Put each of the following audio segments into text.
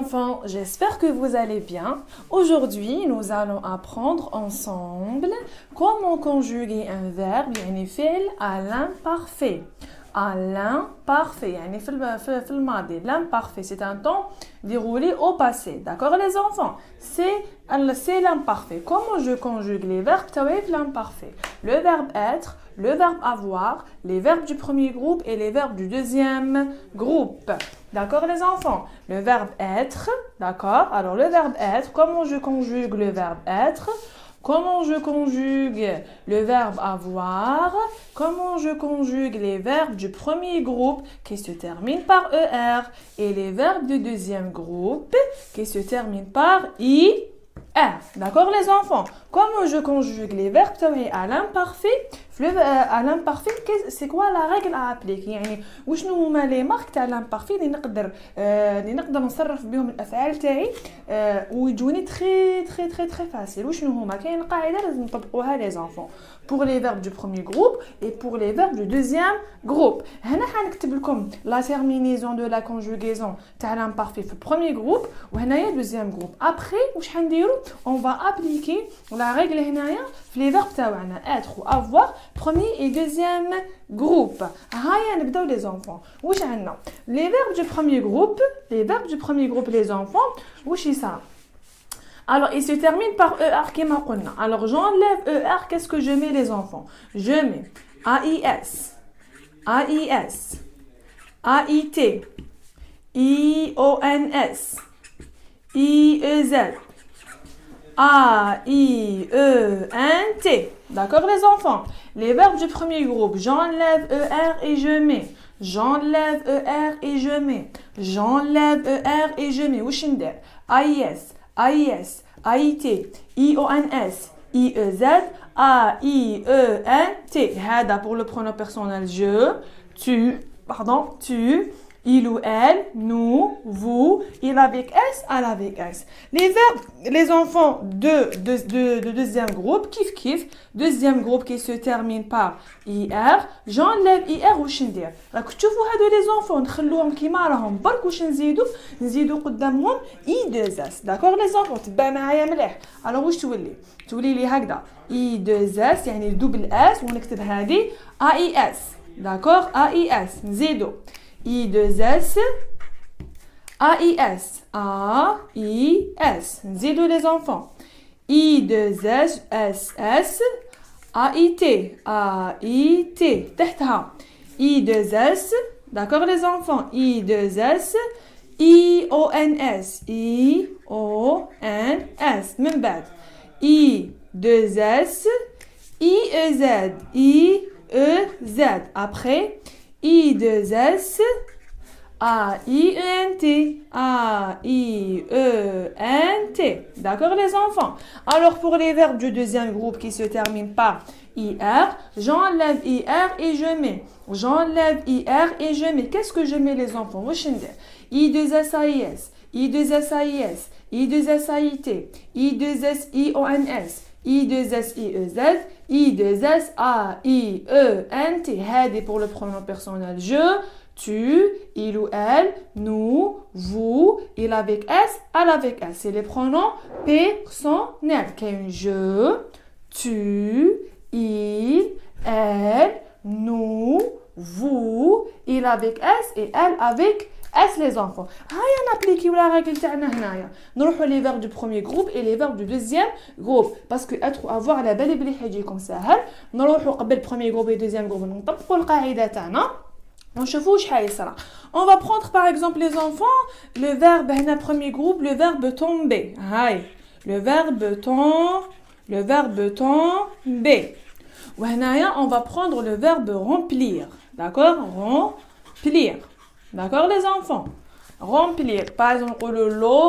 enfants, j'espère que vous allez bien. Aujourd'hui, nous allons apprendre ensemble comment conjuguer un verbe يعني فعل à l'imparfait. À l'imparfait, يعني في الماضي. L'imparfait, c'est un temps déroulé au passé. D'accord les enfants? C'est l'imparfait. Comment je conjugue les verbes avec l'imparfait? Le verbe être, le verbe avoir, les verbes du premier groupe et les verbes du deuxième groupe. D'accord les enfants? Le verbe être, d'accord? Alors le verbe être, comment je conjugue le verbe être? Comment je conjugue le verbe avoir? Comment je conjugue les verbes du premier groupe qui se terminent par ER et les verbes du deuxième groupe qui se terminent par IR. D'accord les enfants? Comment je conjugue les verbes à l'imparfait? À l'imparfait, c'est quoi la règle à appliquer؟ يعني وشنو هما لي مارك تاع l'imparfait اللي نقدر نصرف بهم الافعال تاعي ويجوني très facile. وشنو هما؟ كاين قاعده لازم نطبقوها les enfants pour les verbes du premier groupe et pour les verbes du deuxième groupe. هنا حنكتب لكم la terminaison de la conjugaison تاع l'imparfait في premier groupe وهنايا deuxième groupe. Après واش حنديرو؟ On va appliquer la règle هنايا في les verbes تاعنا être ou avoir premier et deuxième groupe. هيا نبداو les enfants. واش عندنا؟ Les verbes du premier groupe, les enfants, واش ça? Alors, il se termine par ER كما قلنا. Alors, j'enlève ER, qu'est-ce que je mets les enfants? Je mets AIS, AIS, AIT, IONS, IEZ, AIENT. D'accord les enfants? Les verbes du premier groupe, j'enlève ER et je mets. J'enlève ER et je mets. J'enlève ER et je mets. وش ندير؟ AIS, AIS, AIT, IONS, IEZ, AIENT. هذا pour le pronom personnel je, tu, il ou elle, nous, vous, il avec S, elle avec S. Les verbes, les enfants de deuxième groupe, kiff, deuxième groupe qui se termine par IR, j'enlève IR واش ندير؟ راك تشوفوا هادو les enfants نخلوهم كيما راهم برك واش نزيدو قدامهم I2S. d'accord les enfants تبع معايا مليح. alors واش تولي لي هكذا I2S يعني دوبل S ونكتب هذه AIS. d'accord AIS نزيدو I2S, AIS, AIS. نزيدو les enfants. I2S, SS, AIT, AIT. تحتها I2S, d'accord les enfants. I2S, IONS, IONS. من بعد I2S, IEZ, IEZ. Après I2S, AIENT, AIENT. D'accord les enfants? Alors pour les verbes du deuxième groupe qui se terminent par IR, j'enlève IR et je mets. J'enlève IR et je mets. Qu'est-ce que je mets les enfants? I2SAIS, I2SAIS, I2SAIT, I2SIONS, I2SIEZ, I2S, AIENT. هذه pour le pronom personnel je, tu, il ou elle, nous, vous, il avec S, elle avec S. C'est les pronoms personnels. كاين je, tu, il, elle, nous, vous, il avec S et elle avec S les enfants. هيا نابليكيو la règle تاعنا هنايا. نروحوا les verbes du premier groupe et les verbes du deuxième groupe parce que être ou avoir على بالي بلي حيجيكم ساهل. نروحوا قبل premier groupe et deuxième groupe نطبقوا القاعده تاعنا. ونشوفوا واش حيصرى. On va prendre par exemple les enfants le verbe هنا premier groupe le verbe tomber. هاي le verbe tomber. وهنايا on va prendre le verbe remplir. d'accord? Remplir. D'accord les enfants? Remplir. Par exemple, l'eau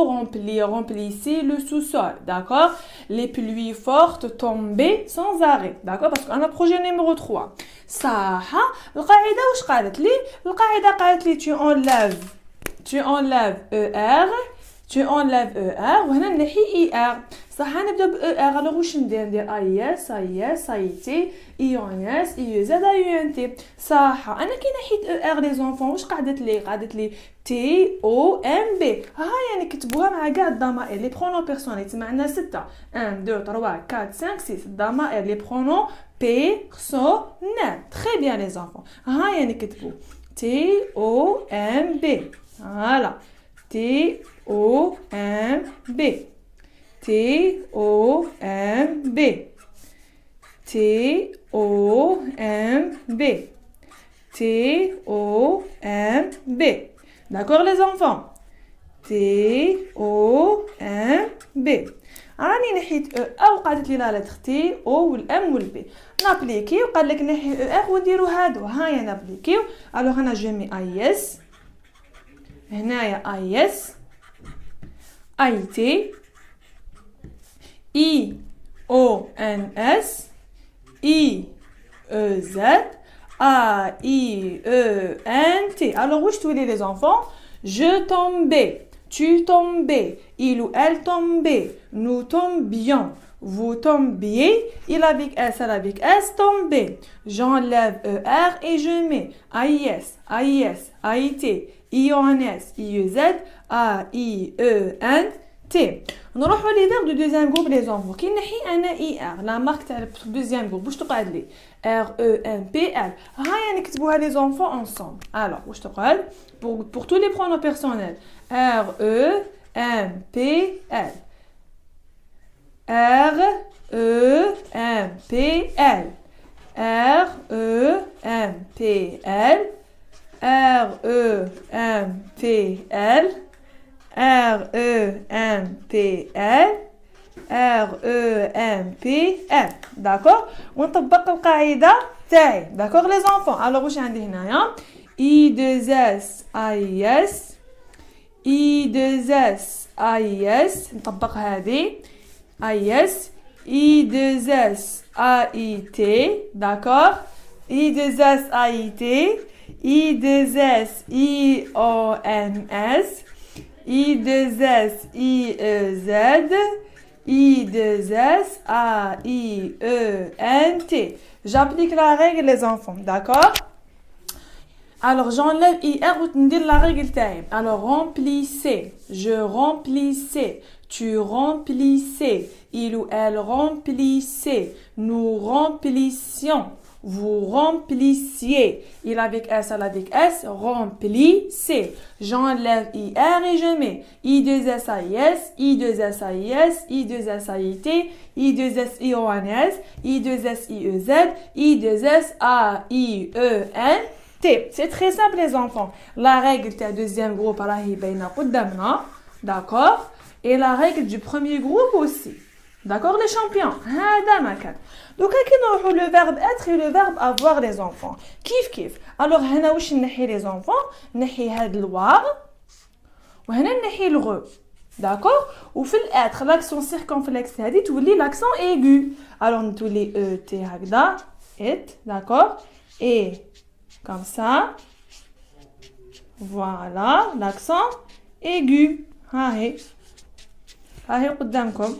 remplissait le sous-sol. D'accord? Les pluies fortes tombaient sans arrêt. D'accord? Parce qu'on a projet numéro 3. صح. القاعدة واش قالت لي؟ القاعدة قالت لي tu enlèves ER tu enlèves ER وهنا نحي ER صح نبدا ب ER alors واش ندير IS IS IT IONS IUZ IUNT صح انا كي نحيت ER لي زونفون واش قعدت لي TOMB ها يعني كتبوها مع كاع الضمائر لي برونون بيرسونيل تسمعنا 6 1 2 3 4 5 6 الضمائر لي برونون بيرسونيل très bien les enfants ها يعني كتبوا TOMB voilà TOMB TOMB TOMB TOMB d'accord les enfants TOMB راني نحيت او قالت لي لا لتر تي او والام والبي نابليكي وقال لك نحي ار ونديروا هادو هايا نابليكيو الوغ انا جو مي اي اس هنايا اي اس اي تي اي او ان اس اي او زد ا اي او ان تي الوغ واش تولي لي زونفون جو تومبي tu tombais, il ou elle tombait, nous tombions, vous tombiez, il avec S, elle avec S, tombait. J'enlève ER et je mets AIS, AIS, AIT, IONS, IUZ, AIENT. نروحوا لي فيرب دو دوزيام جروب لي زونفون كي نحي انا اي ار لا مارك تاع دوزيام جروب واش تقعد لي ار او ام بي ال هاي نكتبوها لي زونفون انصومبل الوغ واش تقعد pour tous les pronoms personnels R E M P L R E M P L R E M P L R E M P L R E M P L R E M P L d'accord ونطبق القاعدة تاعي d'accord les enfants alors واش عندي هنايا I2S AIS I2S AIS نطبق هذه AIS I2S AIT d'accord I2S AIT I2S IONS I2S IEZ I2S AIENT j'applique la règle les enfants d'accord. Alors j'enlève IR ou ندير la règle تاعي. Alors remplissez, je remplissais, tu remplissais, il ou elle remplissait, nous remplissions, vous remplissiez, il avec S, elle avec S, remplissez. J'enlève IR et je mets I2SAIS, I2SAIS, I2SAIT, I2SIONS, I2SIEZ, I2SAIEN. C'est très simple les enfants. La règle du deuxième groupe d'accord, et la règle du premier groupe aussi. D'accord les champions. Donc le verbe être et le verbe avoir les enfants. Kif kif. Alors هنا واش نحي les enfants نحي هاد الواو وهنا نحي الغو. D'accord وفي الêtre l'accent circonflexe هذه تولي l'accent aigu. Alors تولي et هكذا et d'accord et comme ça, voilà l'accent aigu. Ahé قدامكم.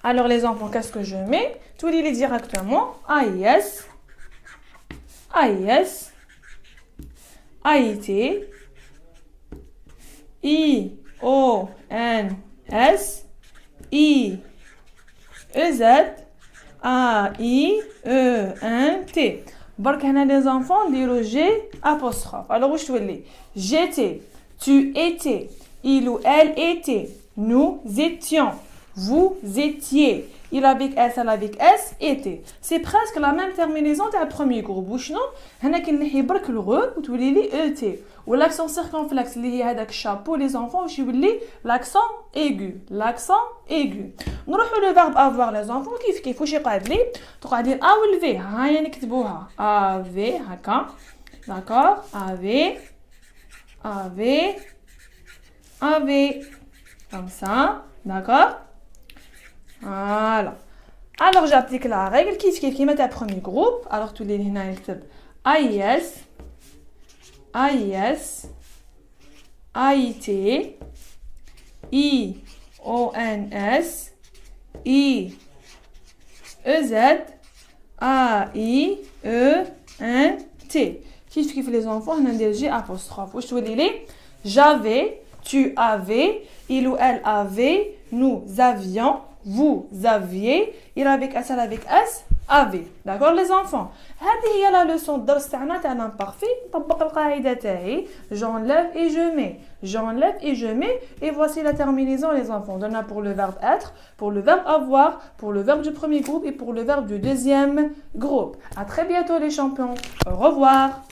Alors les enfants, qu'est-ce que je mets? Tous les directement. AIS, AIS, AIT, IONS, IEZ, AIENT. برك هنا les enfants نديرو G apostrophe. Alors واش تولي j'étais, tu étais, il ou elle était, nous étions, vous étiez, il avec S, elle avec S, était. C'est presque la même terminaison تاع premier groupe. وشنو هنا كي نحي برك الغو وتولي لي ET و l'accent circonflexe اللي هي هذاك chapeau les enfants واش يولي l'accent aigu. نروحوا لو verbe avoir les enfants كيف واش يقعد لي تقعد لي A و V هاي نكتبوها A V هكا d'accord A V comme ça d'accord voilà. Alors j'applique la règle كيف كيما تاع premier groupe. alors تولي هنا نكتب AIS AIT I, O-N-S, I, E-Z, A-I-E-N-T. كيف les enfants, on a des G apostrophe. واش تولي لي j'avais, tu avais, il ou elle avait, nous avions, vous aviez, il avec S, elle avec S, avait. D'accord les enfants? هذه هي la leçon الدرس تاعنا تاع l'imparfait. نطبق القاعدة تاعي j'enlève et je mets. J'enlève et je mets. Et voici la terminaison les enfants. On a pour le verbe être, pour le verbe avoir, pour le verbe du premier groupe et pour le verbe du deuxième groupe. À très bientôt les champions. Au revoir.